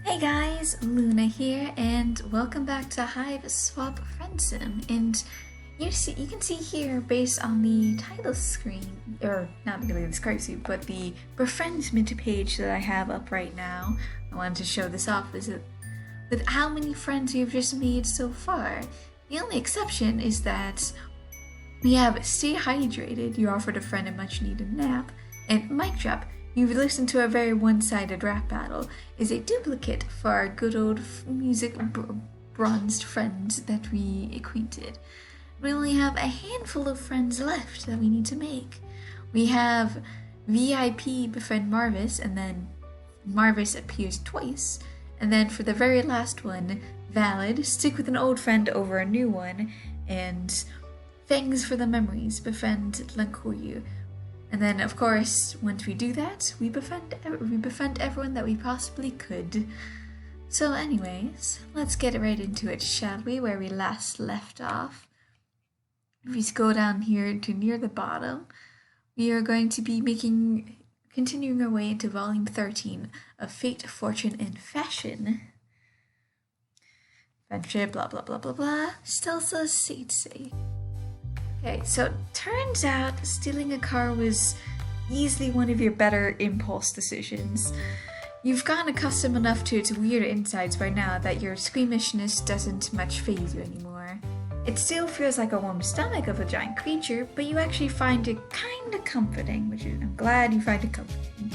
Hey guys, Luna here, and welcome back to Hiveswap Friendsim. And you can see here, based on the title screen, or not really the screen, but the befriendment page that I have up right now. I wanted to show this off with how many friends you've just made so far. The only exception is that we have Stay Hydrated, you offered a friend a much needed nap, and Mic Drop, you've listened to a very one-sided rap battle, is a duplicate for our good old music bronzed friends that we acquainted. We only have a handful of friends left that we need to make. We have VIP befriend Marvis, and then Marvis appears twice, and then for the very last one, Valid, stick with an old friend over a new one, and Fangs for the memories, befriend Lankoyu. And then, of course, once we do that, we befriend everyone that we possibly could. So anyways, let's get right into it, shall we, where we last left off. If we go down here to near the bottom, we are going to be continuing our way into Volume 13 of Fate, Fortune, and Fashion. Friendship, blah blah blah blah blah, Stelsa, Zizi. Okay, so turns out stealing a car was easily one of your better impulse decisions. You've gotten accustomed enough to its weird insides by now that your squeamishness doesn't much faze you anymore. It still feels like a warm stomach of a giant creature, but you actually find it kinda comforting, which I'm glad you find it comforting.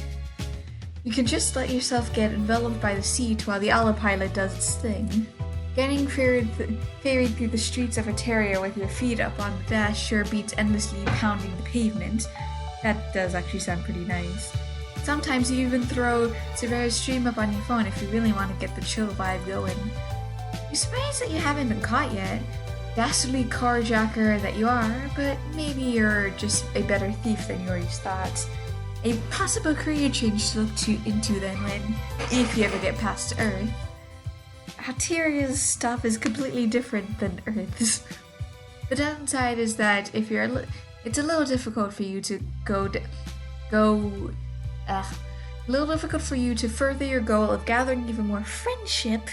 You can just let yourself get enveloped by the seat while the autopilot does its thing. Getting ferried through the streets of Ontario with your feet up on the dash sure beats endlessly pounding the pavement. That does actually sound pretty nice. Sometimes you even throw Sever's stream up on your phone if you really want to get the chill vibe going. You're surprised that you haven't been caught yet. Dastardly carjacker that you are, but maybe you're just a better thief than you always thought. A possible career change to look into then if you ever get past Earth. Alteria's stuff is completely different than Earth's. The downside is that it's a little difficult for you to further your goal of gathering even more friendship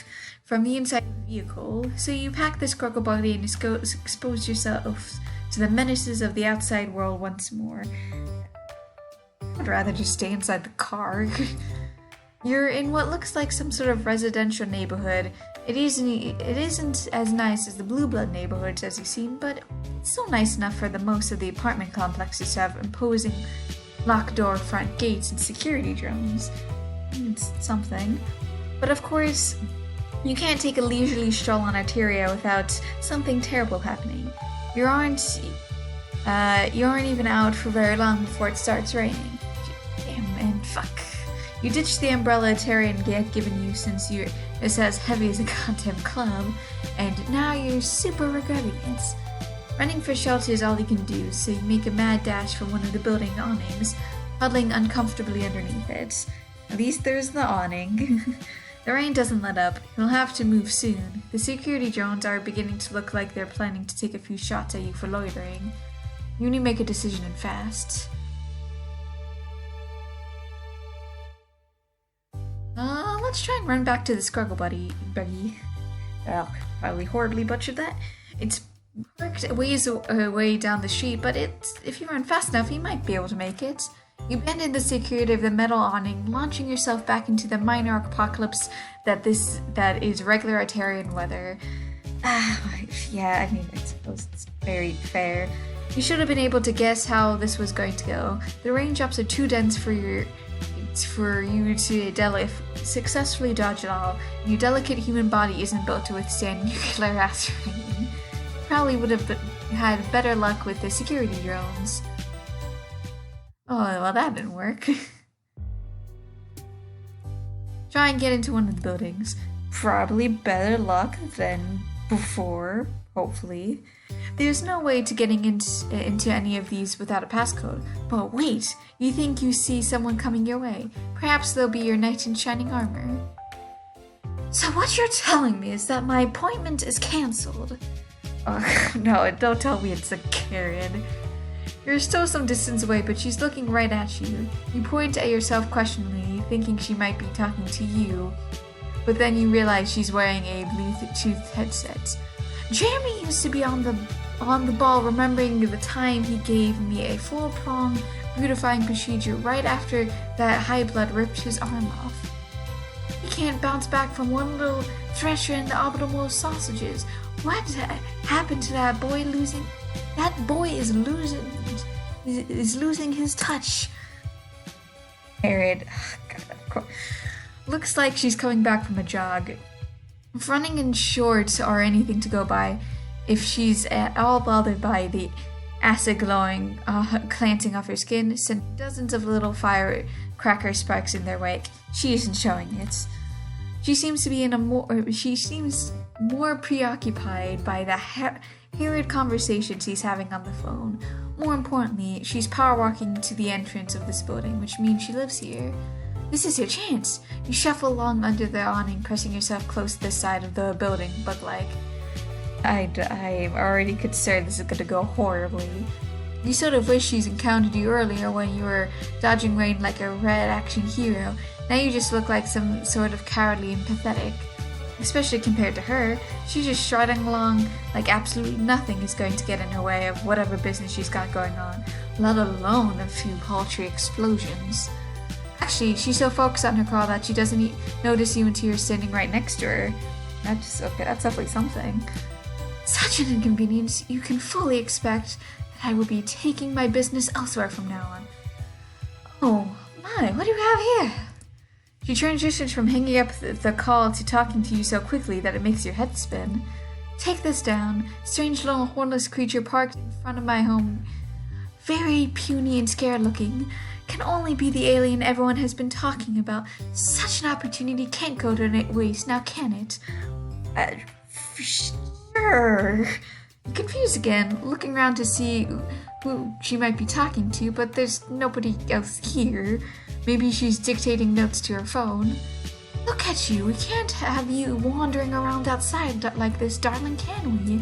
from the inside of the vehicle, so you pack this crocodile body and expose yourself to the menaces of the outside world once more. I'd rather just stay inside the car. You're in what looks like some sort of residential neighborhood. It isn't as nice as the Blue Blood neighborhoods as you've seen, but it's still nice enough for the most of the apartment complexes to have imposing locked door front gates and security drones. It's something. But of course, you can't take a leisurely stroll on Arteria without something terrible happening. You aren't even out for very long before it starts raining. Damn, and fuck. You ditched the umbrella Terran had given you since it's as heavy as a goddamn club, and now you're super regretting it. Running for shelter is all you can do, so you make a mad dash for one of the building awnings, huddling uncomfortably underneath it. At least there's the awning. The rain doesn't let up. You'll have to move soon. The security drones are beginning to look like they're planning to take a few shots at you for loitering. You need to make a decision and fast. Let's try and run back to the Scruggle Buggy. Oh, probably horribly butchered that. It's parked a ways away down the street, but if you run fast enough, you might be able to make it. You bend in the security of the metal awning, launching yourself back into the minor apocalypse that is regular Arterian weather. Yeah, I mean, I suppose it's very fair. You should have been able to guess how this was going to go. The raindrops are too dense for you to successfully dodge it all. Your delicate human body isn't built to withstand nuclear ass rain. Probably would have had better luck with the security drones. Oh, well, that didn't work. Try and get into one of the buildings. Probably better luck than before, hopefully. There's no way to getting into any of these without a passcode. But wait, you think you see someone coming your way. Perhaps they'll be your knight in shining armor. So what you're telling me is that my appointment is cancelled. Oh, no, don't tell me it's a Karen. You're still some distance away, but she's looking right at you. You point at yourself questioningly, thinking she might be talking to you. but then you realize she's wearing a Bluetooth headset. Jeremy used to be on the ball, remembering the time he gave me a full-prong beautifying procedure right after that high blood ripped his arm off. He can't bounce back from one little thresher in the optimal sausages. What happened to that boy? That boy is losing his touch. Harriet, looks like she's coming back from a jog. If running in shorts or anything to go by, if she's at all bothered by the acid glancing off her skin, sent dozens of little firecracker sparks in their wake. She isn't showing it. She seems more preoccupied by the harried conversations he's having on the phone. More importantly, she's power walking to the entrance of this building, which means she lives here. This is your chance. You shuffle along under the awning, pressing yourself close to the side of the building, but I'm already concerned this is going to go horribly. You sort of wish she's encountered you earlier when you were dodging rain like a red action hero. Now you just look like some sort of cowardly and pathetic. Especially compared to her, she's just striding along like absolutely nothing is going to get in her way of whatever business she's got going on, let alone a few paltry explosions. Actually, she's so focused on her call that she doesn't notice you until you're standing right next to her. That's definitely something. Such an inconvenience. You can fully expect that I will be taking my business elsewhere from now on. Oh my, what do you have here? She transitions from hanging up the call to talking to you so quickly that it makes your head spin. Take this down. Strange little hornless creature parked in front of my home. Very puny and scared looking. Can only be the alien everyone has been talking about. Such an opportunity can't go to waste, now can it? Sure. I'm confused again, looking around to see who she might be talking to, but there's nobody else here. Maybe she's dictating notes to her phone. Look at you, we can't have you wandering around outside like this, darling, can we?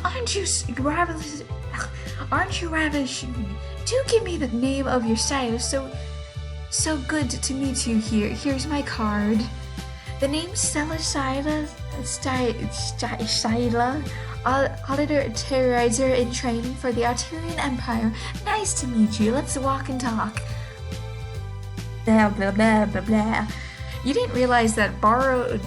Aren't you ravish? Do give me the name of your stylist. So good to meet you here. Here's my card. The name's Stelsa, auditor terrorizer in training for the Arterian Empire. Nice to meet you. Let's walk and talk. Blah, blah, blah, blah, blah. You didn't realize that borrowed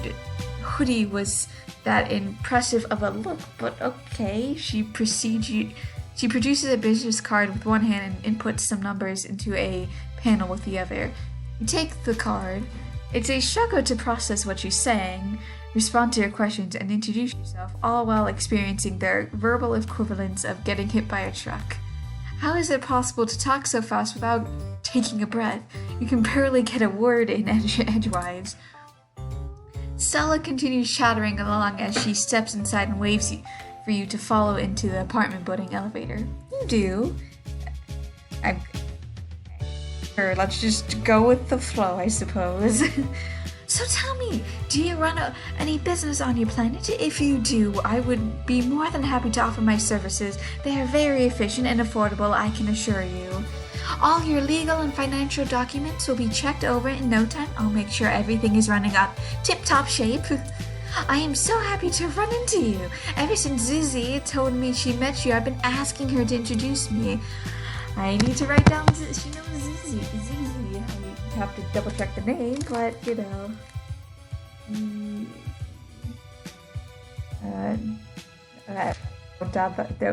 hoodie was that impressive of a look, but okay. She produces a business card with one hand and inputs some numbers into a panel with the other. You take the card. It's a struggle to process what she's saying, respond to her questions, and introduce yourself, all while experiencing their verbal equivalents of getting hit by a truck. How is it possible to talk so fast without taking a breath? You can barely get a word in edgewise. Stella continues chattering along as she steps inside and waves for you to follow into the apartment building elevator. You do. Sure, let's just go with the flow, I suppose. So tell me, do you run any business on your planet? If you do, I would be more than happy to offer my services. They are very efficient and affordable, I can assure you. All your legal and financial documents will be checked over in no time. I'll make sure everything is running up tip-top shape. I am so happy to run into you. Ever since Zizi told me she met you, I've been asking her to introduce me. I need to write down, she knows Zizi. I have to double check the name, but you know.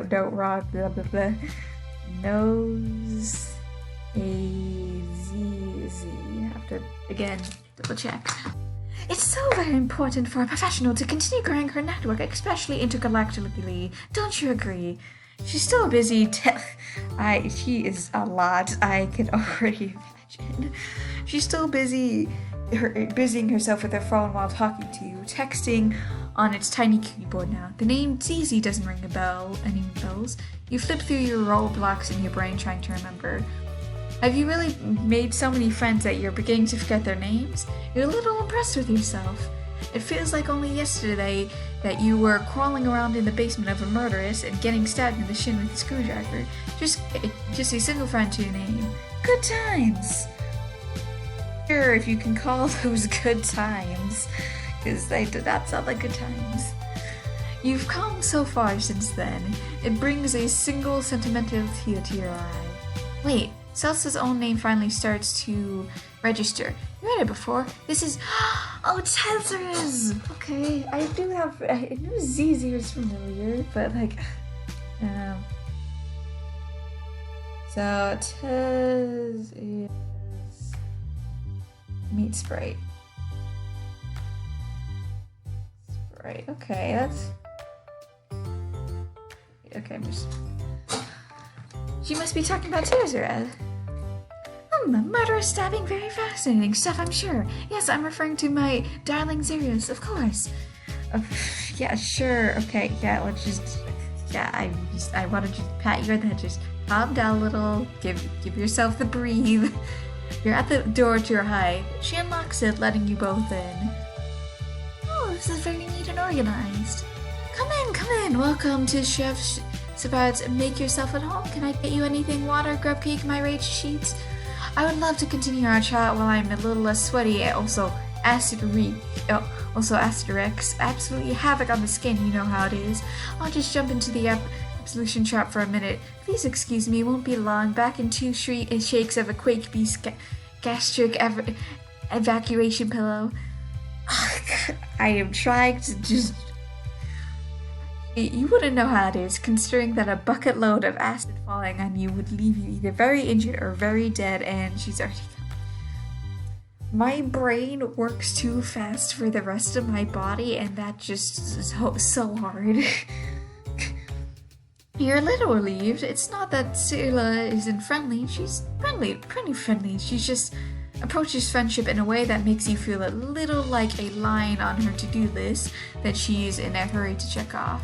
Don't wrong, blah blah blah. Knows a Zizi. Have to again double check. It's so very important for a professional to continue growing her network, especially intergalactically. Don't you agree? She's still busy. She is a lot. I can already imagine. She's still busying herself with her phone while talking to you, texting on its tiny keyboard now. The name Zizi doesn't ring any bells. You flip through your roadblocks in your brain trying to remember. Have you really made so many friends that you're beginning to forget their names? You're a little impressed with yourself. It feels like only yesterday that you were crawling around in the basement of a murderess and getting stabbed in the shin with a screwdriver. Just a single friend to your name. Good times. Sure, if you can call those good times. because they did not sound like good times. You've come so far since then. It brings a single sentimental tear to your eye. Wait, Stelsa's own name finally starts to register. You read it before. This is... Oh, Tyzias! Okay, I knew Zizi was familiar, but like... So, Tyzias... Meet Sprite. Sprite, okay, that's... Okay, I'm just... She must be talking about Sezyat. Murderous stabbing, very fascinating stuff, I'm sure. Yes, I'm referring to my darling Zizi, of course. Yeah, sure, okay, yeah, let's just... Yeah, I wanted to pat your head, just calm down a little, give yourself the breathe. You're at the door to your hive. She unlocks it, letting you both in. Oh, this is very neat and organized. Come in, welcome to Chef Sezyat. Make yourself at home. Can I get you anything? Water, grub cake, my rage sheets? I would love to continue our chat while I'm a little less sweaty. Also, acid Rex. Absolutely havoc on the skin, you know how it is. I'll just jump into the absolution trap for a minute. Please excuse me, won't be long. Back in 2 shakes of a Quake Beast gastric evacuation pillow. I am trying to just... You wouldn't know how it is, considering that a bucket load of acid falling on you would leave you either very injured or very dead, and she's already gone. My brain works too fast for the rest of my body, and that just is so hard. You're a little relieved. It's not that Sela isn't friendly. She's pretty friendly. She just approaches friendship in a way that makes you feel a little like a line on her to-do list that she's in a hurry to check off.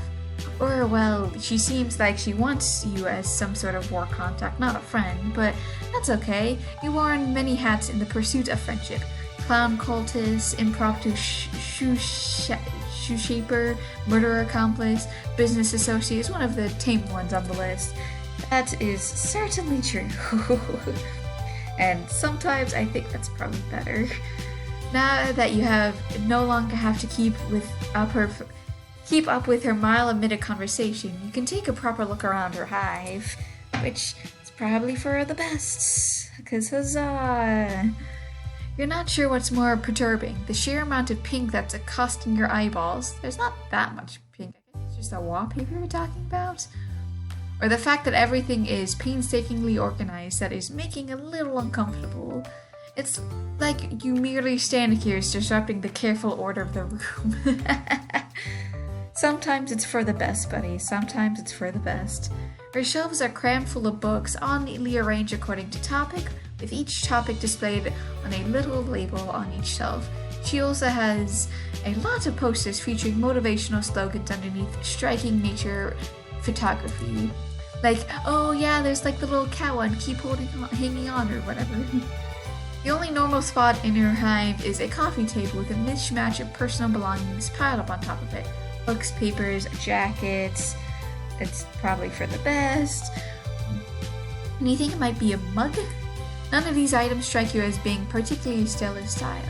Or, well, she seems like she wants you as some sort of war contact, not a friend, but that's okay. You worn many hats in the pursuit of friendship. Clown cultist, impromptu shoe shaper, murder accomplice, business associate is one of the tame ones on the list. That is certainly true. And sometimes I think that's probably better. Now that you no longer have to keep up with her mile-a-minute conversation, you can take a proper look around her hive, which is probably for the best, because huzzah! You're not sure what's more perturbing, the sheer amount of pink that's accosting your eyeballs. There's not that much pink, I guess it's just a wallpaper you're talking about? Or the fact that everything is painstakingly organized that is making a little uncomfortable. It's like you merely stand here disrupting the careful order of the room. Sometimes it's for the best, buddy. Sometimes it's for the best. Her shelves are crammed full of books, all neatly arranged according to topic, with each topic displayed on a little label on each shelf. She also has a lot of posters featuring motivational slogans underneath, striking nature photography. Like, oh yeah, there's like the little cow one, keep hanging on, or whatever. The only normal spot in her hive is a coffee table with a mismatch of personal belongings piled up on top of it. Books, papers, jackets. It's probably for the best. And you think it might be a mug? None of these items strike you as being particularly stellar style.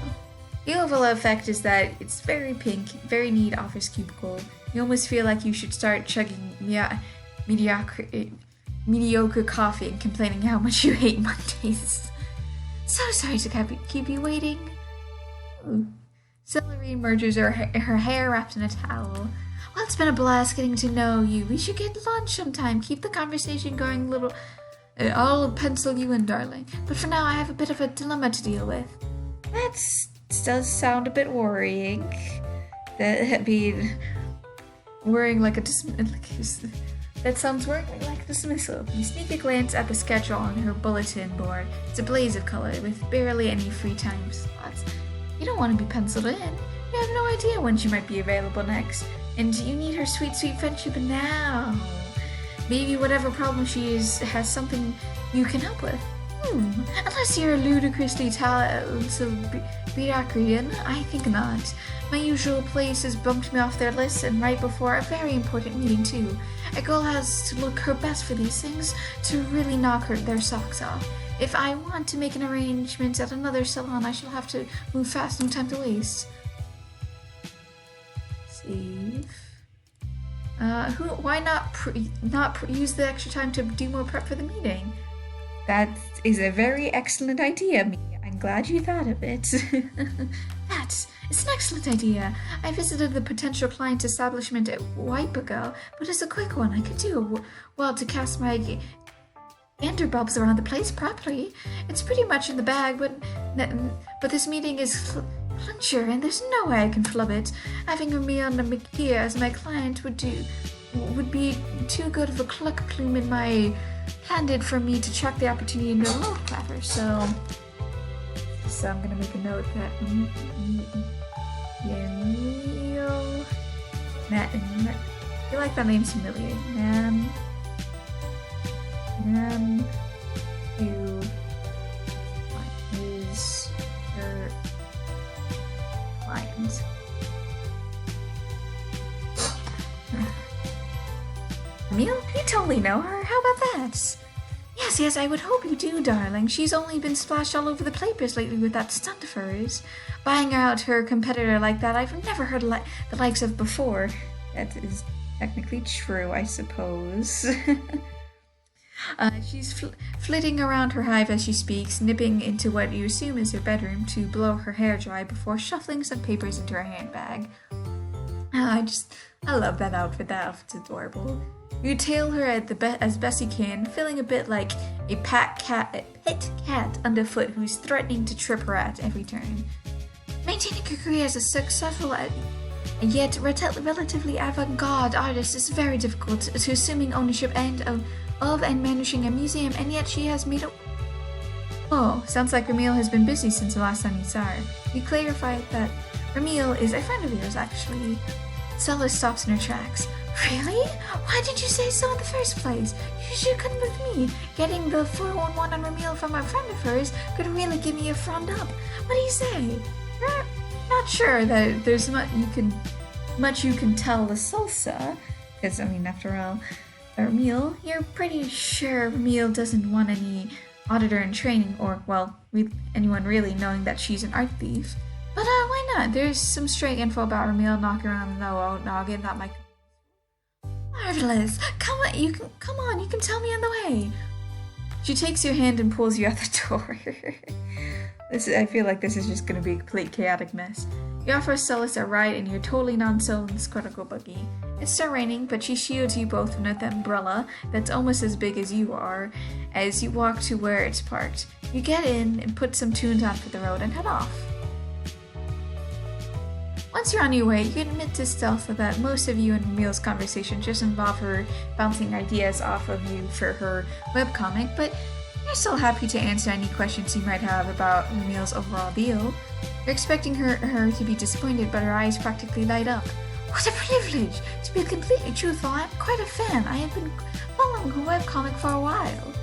The overall effect is that it's very pink, very neat office cubicle. You almost feel like you should start chugging mediocre coffee and complaining how much you hate Mondays. So sorry to keep you waiting. Ooh. Celery merges her hair wrapped in a towel. Well, it's been a blast getting to know you. We should get lunch sometime. Keep the conversation going a little. I'll pencil you in, darling. But for now, I have a bit of a dilemma to deal with. That does sound a bit worrying. Worrying like a that sounds worrying like a dismissal. You sneak a glance at the schedule on her bulletin board. It's a blaze of color with barely any free time slots. You don't want to be penciled in. You have no idea when she might be available next. And you need her sweet, sweet friendship now. Maybe whatever problem she has something you can help with. Unless you're ludicrously talented I think not. My usual place has bumped me off their list, and right before a very important meeting too. A girl has to look her best for these things to really knock their socks off. If I want to make an arrangement at another salon, I shall have to move fast, no time to waste. Save. Why not use the extra time to do more prep for the meeting? That is a very excellent idea, Mia. I'm glad you thought of it. It's an excellent idea. I visited the potential client establishment a while ago, but it's a quick one. I could do well to cast my bulbs around the place properly. It's pretty much in the bag, but this meeting is clincher, and there's no way I can flub it. Having Remele here as my client would be too good of a cluck plume in my handed for me to chuck the opportunity into a little clever. So I'm gonna make a note that Remele. I feel like that name's familiar. Nam who is her client. Remele? You totally know her. How about that? Yes, I would hope you do, darling. She's only been splashed all over the papers lately with that stunt of hers. Buying out her competitor like that, I've never heard the likes of before. That is technically true, I suppose. She's flitting around her hive as she speaks, nipping into what you assume is her bedroom to blow her hair dry before shuffling some papers into her handbag. I love that outfit. That outfit's adorable. You tail her as best you can, feeling a bit like a pet cat underfoot who's threatening to trip her at every turn. Maintaining a career as a successful yet relatively avant-garde artist is very difficult to assuming ownership of and managing a museum, and yet she has made a... Oh, sounds like Remele has been busy since the last time you saw her. You clarified that Remele is a friend of yours, actually. Stella stops in her tracks. Really? Why didn't you say so in the first place? You should have come with me. Getting the 411 on Remele from a friend of hers could really give me a front up. What do you say? You're not sure that there's much you can tell the Stelsa, because, after all, Remele, you're pretty sure Remele doesn't want any auditor in training, or, anyone really knowing that she's an art thief. But why not? There's some stray info about Remele knocking around the noggin that might... Marvelous! Come on, you can tell me on the way. She takes your hand and pulls you out the door. I feel like this is just going to be a complete chaotic mess. You offer Stella a ride in your totally non-stolen squirtle buggy. It's still raining, but she shields you both with an umbrella that's almost as big as you are as you walk to where it's parked. You get in and put some tunes on for the road and head off. Once you're on your way, you admit to Stelsa that most of you and Remele's conversation just involve her bouncing ideas off of you for her webcomic, but you're still happy to answer any questions you might have about Remele's overall deal. You're expecting her to be disappointed, but her eyes practically light up. What a privilege! To be completely truthful, I'm quite a fan. I have been following her webcomic for a while.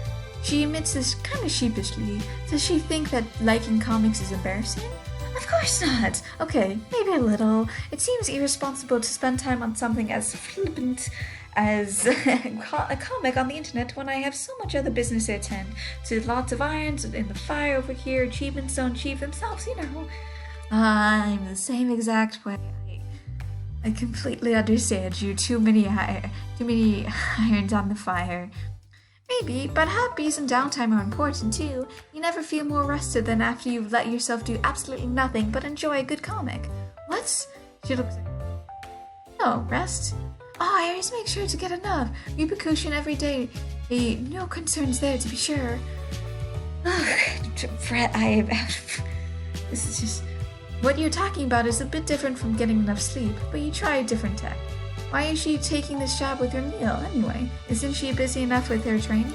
She admits this kind of sheepishly. Does she think that liking comics is embarrassing? Of course not! Okay, maybe a little. It seems irresponsible to spend time on something as flippant as a comic on the internet when I have so much other business to attend to. Lots of irons in the fire over here, achievements don't achieve themselves, I'm the same exact way. I completely understand you. Too many irons on the fire. Maybe, but hobbies and downtime are important too. You never feel more rested than after you've let yourself do absolutely nothing but enjoy a good comic. What? She looks like... No, rest? Oh, I always make sure to get enough. Repercussion every day. No concerns there, to be sure. Fret, this is just... What you're talking about is a bit different from getting enough sleep, but you try a different tack. Why is she taking this job with Remele anyway? Isn't she busy enough with her training?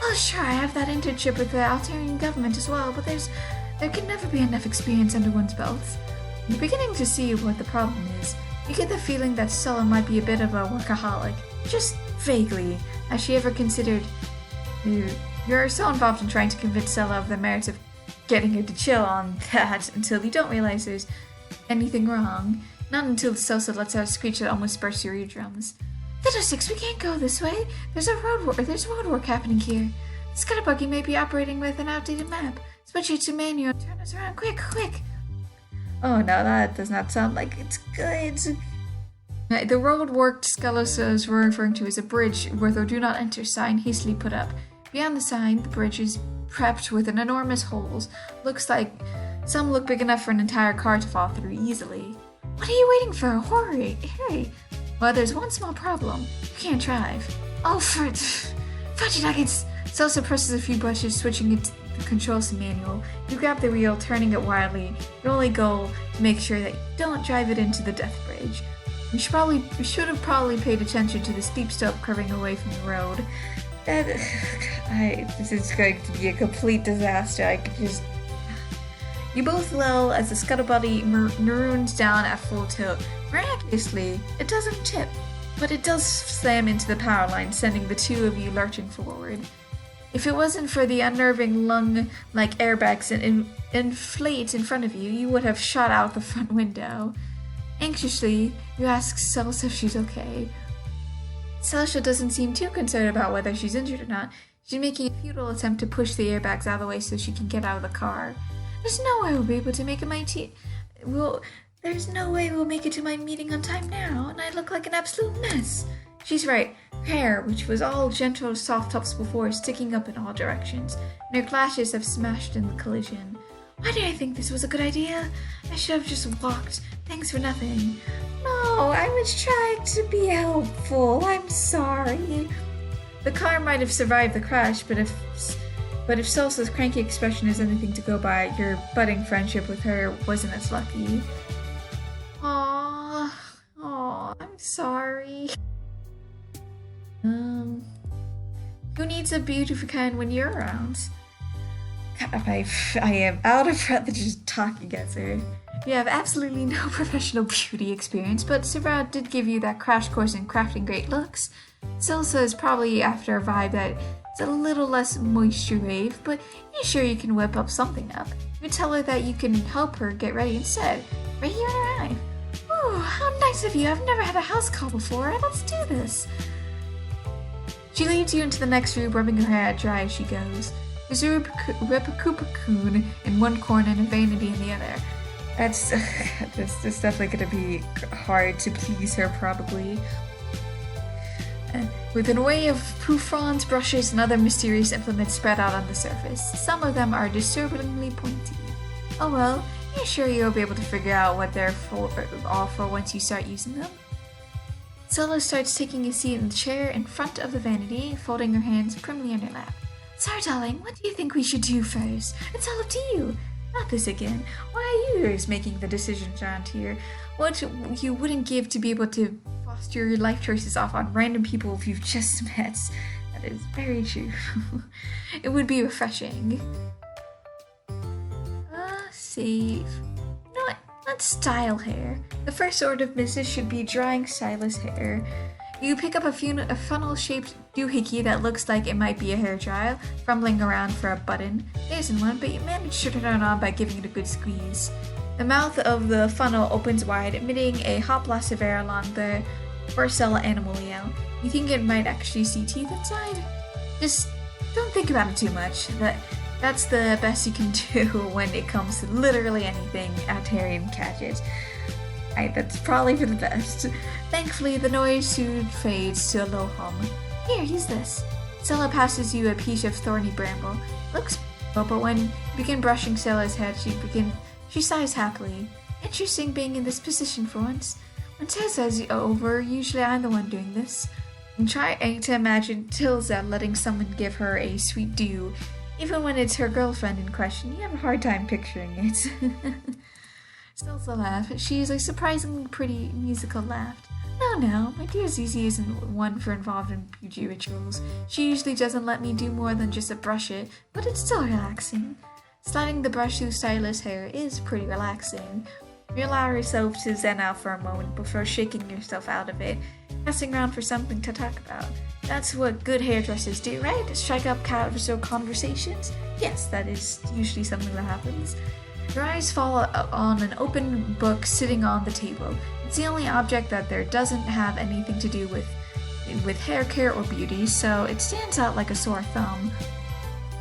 Well, sure, I have that internship with the Altarian government as well, but there can never be enough experience under one's belt. You're beginning to see what the problem is. You get the feeling that Stella might be a bit of a workaholic, just vaguely. Has she ever considered... You're so involved in trying to convince Stella of the merits of getting her to chill on that until you don't realize there's anything wrong. Not until the Stelsa lets out a screech that almost bursts your eardrums. Fiddlesticks, we can't go this way. There's road work happening here. The scudder buggy may be operating with an outdated map. Switch it to manual and turn us around quick. Oh no, that does not sound like it's good. The road worked Stelsa is referring to as a bridge with a do not enter sign hastily put up. Beyond the sign, the bridge is prepped with an enormous holes. Looks like some look big enough for an entire car to fall through easily. What are you waiting for? Hurry! Well, there's one small problem. You can't drive. Oh, fudge nuggets! Stelsa presses a few buttons, switching it to the controls manual. You grab the wheel, turning it wildly. Your only goal to make sure that you don't drive it into the death bridge. You should have probably paid attention to the steep slope curving away from the road. This is going to be a complete disaster. You both lull as the scuttlebuddy maroons down at full tilt. Miraculously, it doesn't tip, but it does slam into the power line, sending the two of you lurching forward. If it wasn't for the unnerving lung-like airbags and inflate in front of you, you would have shot out the front window. Anxiously, you ask Stelsa if she's okay. Stelsa doesn't seem too concerned about whether she's injured or not. She's making a futile attempt to push the airbags out of the way so she can get out of the car. There's no way we'll be able to make it There's no way we'll make it to my meeting on time now, and I look like an absolute mess. She's right. Her hair, which was all gentle soft tops before, is sticking up in all directions, and her glasses have smashed in the collision. Why did I think this was a good idea? I should have just walked. Thanks for nothing. No, I was trying to be helpful. I'm sorry. The car might have survived the crash, but if Stelsa's cranky expression is anything to go by, your budding friendship with her wasn't as lucky. Aww, I'm sorry. Who needs a beautiful kind when you're around? I am out of breath just talking at her. You have absolutely no professional beauty experience, but Sezyat did give you that crash course in crafting great looks. Stelsa is probably after a vibe that is a little less moisture wave, but you're sure you can whip up something up. You tell her that you can help her get ready instead, right here in her eye. Ooh, how nice of you. I've never had a house call before. Let's do this. She leads you into the next room, rubbing her hair dry as she goes. There's a Repacoon in one corner and a vanity in the other. That's definitely going to be hard to please her, probably. With an array of poufrons, brushes, and other mysterious implements spread out on the surface. Some of them are disturbingly pointy. Oh well, you're sure you'll be able to figure out what they're all for once you start using them? Stelsa starts taking a seat in the chair in front of the vanity, folding her hands primly on her lap. Sorry, darling, what do you think we should do first? It's all up to you. Not this again. Why are you making the decisions around here? What you wouldn't give to be able to foster your life choices off on random people you've just met. That is very true. It would be refreshing. Save. You know what? Let's style hair. The first order of business should be drying stylus hair. You pick up a funnel-shaped doohickey that looks like it might be a hairdryer, fumbling around for a button. There isn't one, but you manage to turn it on by giving it a good squeeze. The mouth of the funnel opens wide, emitting a hot blast of air along the Porcella animalio. You think it might actually see teeth inside? Just don't think about it too much. That's the best you can do when it comes to literally anything Altarian gadget. That's probably for the best. Thankfully, the noise soon fades to a low hum. Here, use this. Stelsa passes you a piece of thorny bramble. Looks cool, but when you begin brushing Stella's head, she sighs happily. Interesting being in this position for once. When Tyzias is over, usually I'm the one doing this. I'm trying to imagine Tyzias letting someone give her a sweet dew. Even when it's her girlfriend in question, you have a hard time picturing it. Stelsa laughed. She is a surprisingly pretty musical laugh. No, my dear Zizi isn't one for involved in beauty rituals. She usually doesn't let me do more than just brush it, but it's still relaxing. Sliding the brush through stylus hair is pretty relaxing. You allow yourself to zen out for a moment before shaking yourself out of it, passing around for something to talk about. That's what good hairdressers do, right? Strike up casual conversations? Yes, that is usually something that happens. Your eyes fall on an open book sitting on the table. It's the only object that there doesn't have anything to do with hair care or beauty, so it stands out like a sore thumb.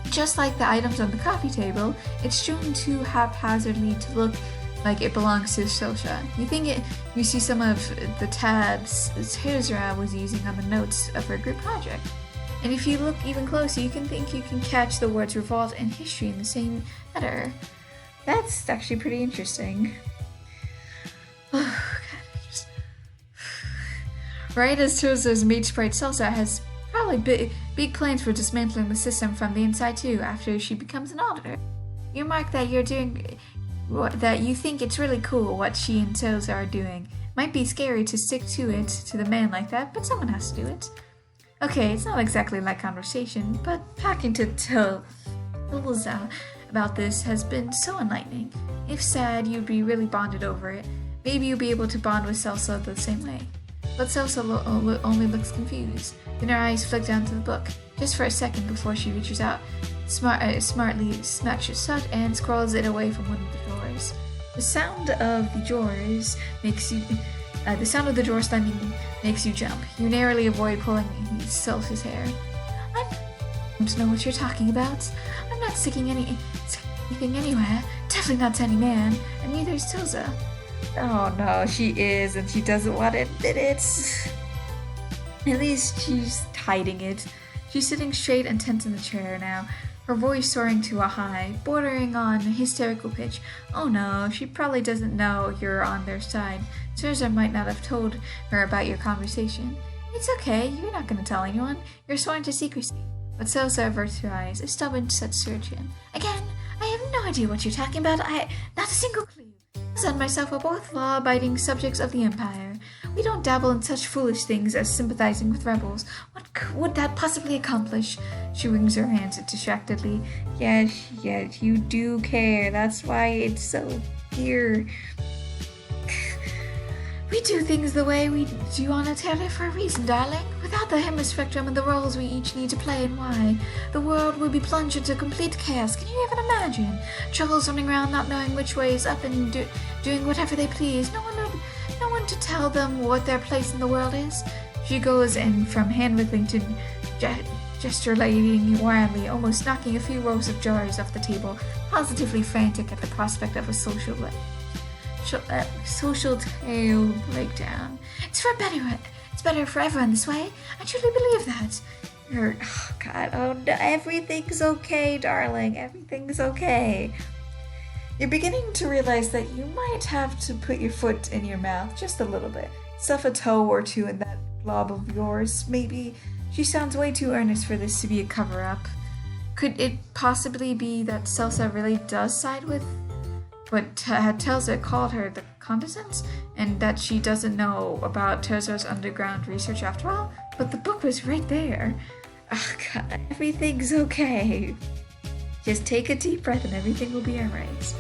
Just like the items on the coffee table, it's strewn too haphazardly to look like it belongs to Stelsa. You see some of the tabs Tyzias was using on the notes of her group project. And if you look even closer, you can catch the words revolt and history in the same letter. That's actually pretty interesting. Oh, God, right as Tyzias' mate sprite Stelsa has probably big plans for dismantling the system from the inside too after she becomes an auditor. You remark that you think it's really cool what she and Stelsa are doing. Might be scary to stick to the man like that, but someone has to do it. Okay, it's not exactly like conversation, but talking to Stelsa about this has been so enlightening. If sad, you'd be really bonded over it. Maybe you'll be able to bond with Stelsa the same way. But Stelsa only looks confused. Then her eyes flick down to the book, just for a second before she reaches out, smartly smacks it shut and scrolls it away from one of the drawers. The sound of the drawer slamming makes you jump. You narrowly avoid pulling Stelsa's hair. I don't know what you're talking about. I'm not sticking anything anywhere. Definitely not to any man, and neither is Stelsa. Oh no, she is, and she doesn't want to admit it. At least she's hiding it. She's sitting straight and tense in the chair now, her voice soaring to a high, bordering on a hysterical pitch. Oh no, she probably doesn't know you're on their side. Sezyat might not have told her about your conversation. It's okay, you're not going to tell anyone. You're sworn to secrecy. But Stelsa averts her eyes, a stubborn such surgeon. Again, I have no idea what you're talking about. Not a single clue. Stelsa and myself are both law-abiding subjects of the Empire. We don't dabble in such foolish things as sympathizing with rebels. What would that possibly accomplish? She wrings her hands distractedly. Yes, you do care. That's why it's so dear. We do things the way we do on a Terra for a reason, darling. Without the hemispectrum and the roles we each need to play and why, the world would be plunged into complete chaos. Can you even imagine? Trolls running around not knowing which way is up and doing whatever they please. No one to tell them what their place in the world is. She goes in from hand-wiggling to gesticulating wildly, almost knocking a few rows of jars off the table, positively frantic at the prospect of a social tale breakdown. It's better for everyone this way. I truly believe that. Oh no, everything's okay, darling. Everything's okay. You're beginning to realize that you might have to put your foot in your mouth just a little bit. Stuff a toe or two in that blob of yours, maybe. She sounds way too earnest for this to be a cover-up. Could it possibly be that Stelsa really does side with what Tyzias called her the condescends, and that she doesn't know about Tyzias' underground research after all? But the book was right there. Oh God, everything's okay. Just take a deep breath and everything will be alright.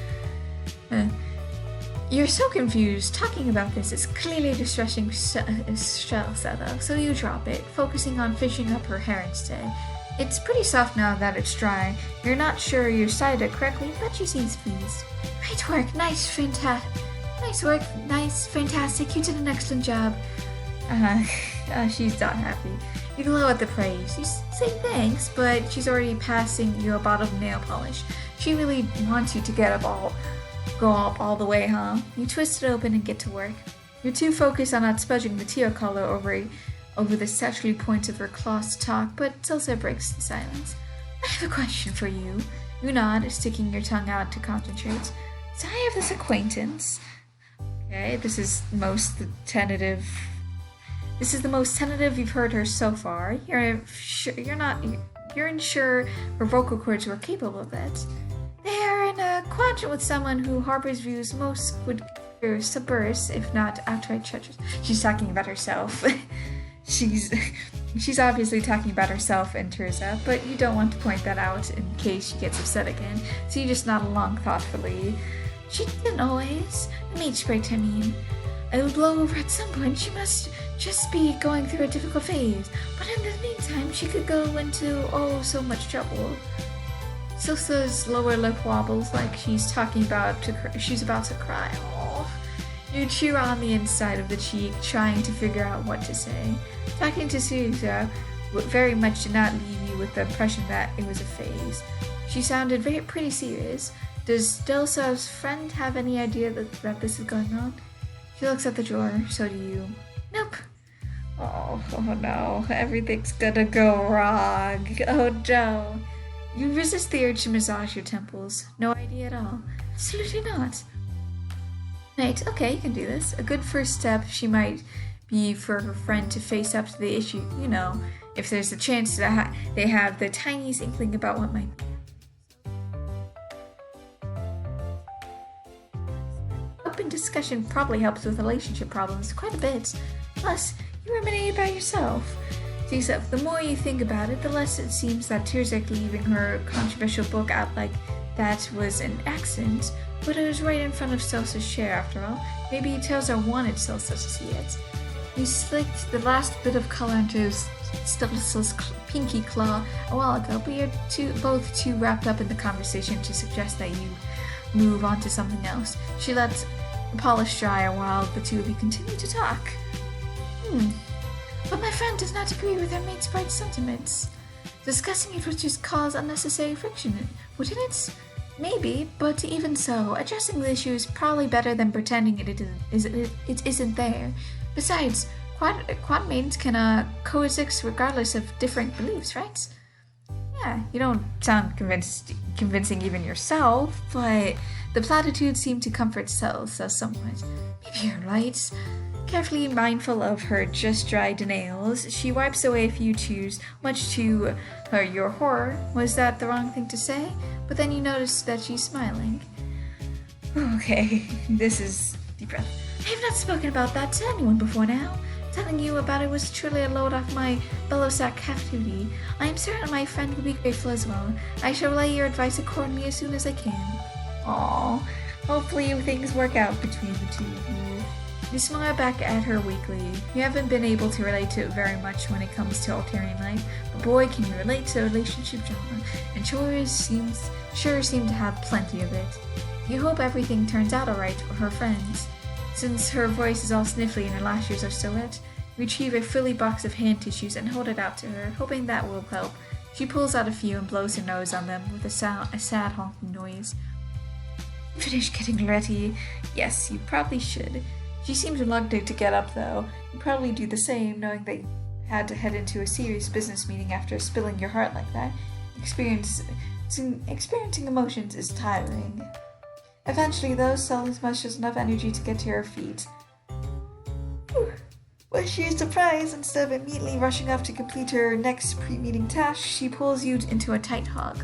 You're so confused. Talking about this is clearly distressing Stelsa though, so you drop it, focusing on fishing up her hair instead. It's pretty soft now that it's dry. You're not sure you sided it correctly, but she seems pleased. Great work, nice, fantastic, you did an excellent job. She's not happy. You glow at the praise. You say thanks, but she's already passing you a bottle of nail polish. She really wants you to go up all the way, huh? You twist it open and get to work. You're too focused on not smudging the teal color over the statuary points of her claws to talk, but Stelsa breaks the silence. I have a question for you. You nod, sticking your tongue out to concentrate. So I have this acquaintance. Okay, this is the most tentative you've heard her so far. You're unsure her vocal cords were capable of that. They're in a quadrant with someone who harbors views most would consider subversive, if not outright treacherous. She's talking about herself. She's obviously talking about herself and Tyzias, but you don't want to point that out in case she gets upset again, so you just nod along thoughtfully. She didn't always. The mage sprite, I mean. It'll blow over at some point. She must just be going through a difficult phase, but in the meantime, she could go into so much trouble. Stelsa's lower lip wobbles like she's about to cry. Oh. You cheer on the inside of the cheek, trying to figure out what to say. Talking to Sezyat very much did not leave you with the impression that it was a phase. She sounded pretty serious. Does Stelsa's friend have any idea that this is going on? She looks at the drawer. So do you. Nope. Oh no. Everything's gonna go wrong. Oh no. You resist the urge to massage your temples. No idea at all. Absolutely not. Right, okay, you can do this. A good first step she might be for her friend to face up to the issue. You know, if there's a chance that they have the tiniest inkling about what might be. Open discussion probably helps with relationship problems quite a bit. Plus, you ruminate about yourself. Zizi, the more you think about it, the less it seems that Tyzias leaving her controversial book out like that was an accident, but it was right in front of Stelsa's chair after all. Maybe Tyzias wanted Stelsa to see it. You slicked the last bit of color into Stelsa's pinky claw a while ago, but you're both too wrapped up in the conversation to suggest that you move on to something else. She lets the polish dry while the two of you continue to talk. But my friend does not agree with her mate's bright sentiments. Discussing it would just cause unnecessary friction, wouldn't it? Maybe, but even so, addressing the issue is probably better than pretending it isn't there. Besides, quad mates can coexist regardless of different beliefs, right? Yeah, you don't sound convincing even yourself, but the platitudes seem to comfort Stelsa somewhat. Maybe you're right. Carefully mindful of her just-dried nails, she wipes away a few tears, much to your horror. Was that the wrong thing to say? But then you notice that she's smiling. Okay, this is deep breath. I have not spoken about that to anyone before now. Telling you about it was truly a load off my bellow-sack half-duty. I am certain my friend will be grateful as well. I shall relay your advice accordingly as soon as I can. Aww, hopefully things work out between the two of you. You smile back at her weakly. You haven't been able to relate to it very much when it comes to Altarian life, but boy can you relate to relationship drama, and sure seem to have plenty of it. You hope everything turns out alright for her friends. Since her voice is all sniffly and her lashes are still wet, you retrieve a frilly box of hand tissues and hold it out to her, hoping that will help. She pulls out a few and blows her nose on them with a sad honking noise. Finish getting ready. Yes, you probably should. She seems reluctant to get up, though. You'd probably do the same, knowing that you had to head into a serious business meeting after spilling your heart like that. Experiencing emotions is tiring. Eventually, though, Stelsa musters enough energy to get to her feet. Was she surprised? Instead of immediately rushing off to complete her next pre-meeting task, she pulls you into a tight hug.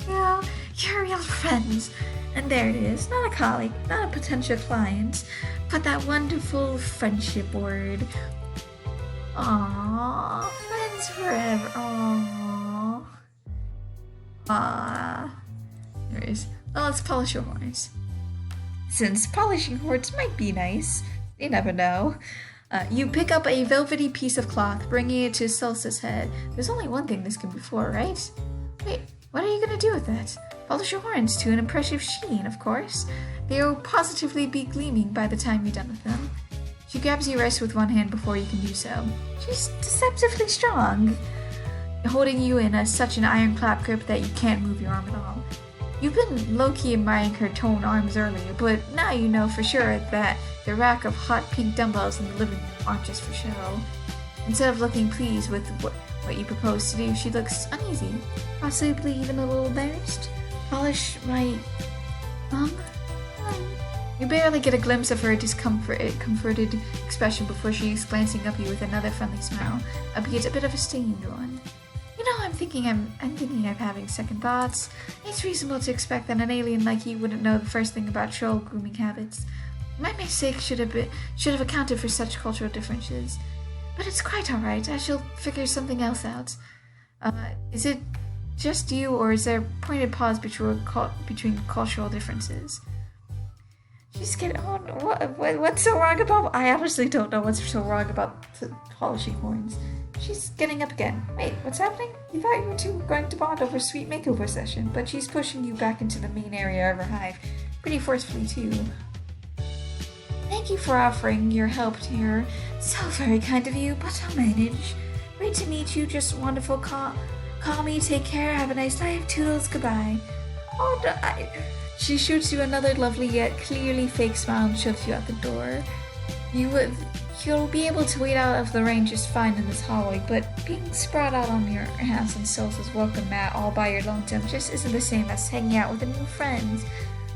Yeah, you're real friends. And there it is, not a colleague, not a potential client, but that wonderful friendship word. Aww, friends forever. Aww. There it is. Well, let's polish your horns. Since polishing horns might be nice, you never know. You pick up a velvety piece of cloth, bringing it to Stelsa's head. There's only one thing this can be for, right? Wait, what are you gonna do with that? Polish your horns to an impressive sheen, of course. They'll positively be gleaming by the time you're done with them. She grabs your wrist with one hand before you can do so. She's deceptively strong, holding you in such an ironclad grip that you can't move your arm at all. You've been low-key admiring her toned arms earlier, but now you know for sure that the rack of hot pink dumbbells in the living room aren't just for show. Instead of looking pleased with what you propose to do, she looks uneasy, possibly even a little embarrassed. Polish my You barely get a glimpse of her comforted expression before she's glancing up at you with another friendly smile, albeit a bit of a stinging one. You know, I'm thinking of having second thoughts. It's reasonable to expect that an alien like you wouldn't know the first thing about troll grooming habits. My mistake should have accounted for such cultural differences. But it's quite alright. I shall figure something else out. Is it just you, or is there a pointed pause between cultural differences? She's getting on. What's so wrong about? I honestly don't know what's so wrong about polishing horns. She's getting up again. Wait, what's happening? You thought you two were going to bond over a sweet makeover session, but she's pushing you back into the main area of her hive, pretty forcefully too. Thank you for offering your help here. So very kind of you, but I'll manage. Great to meet you. Just wonderful. Call me. Take care. Have a nice life. Toodles. Goodbye. Oh no! She shoots you another lovely yet clearly fake smile and shoves you out the door. You'll be able to wait out of the rain just fine in this hallway, but being spread out on your hands on Stelsa's welcome mat all by your lonesome just isn't the same as hanging out with a new friends.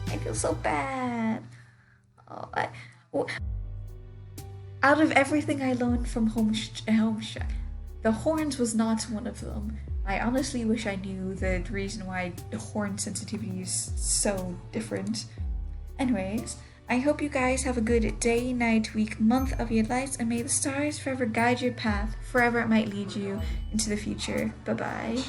I feel so bad. Out of everything I learned from Homeshack, the horns was not one of them. I honestly wish I knew the reason why the horn sensitivity is so different. Anyways, I hope you guys have a good day, night, week, month of your lives, and may the stars forever guide your path, wherever it might lead you into the future. Bye-bye.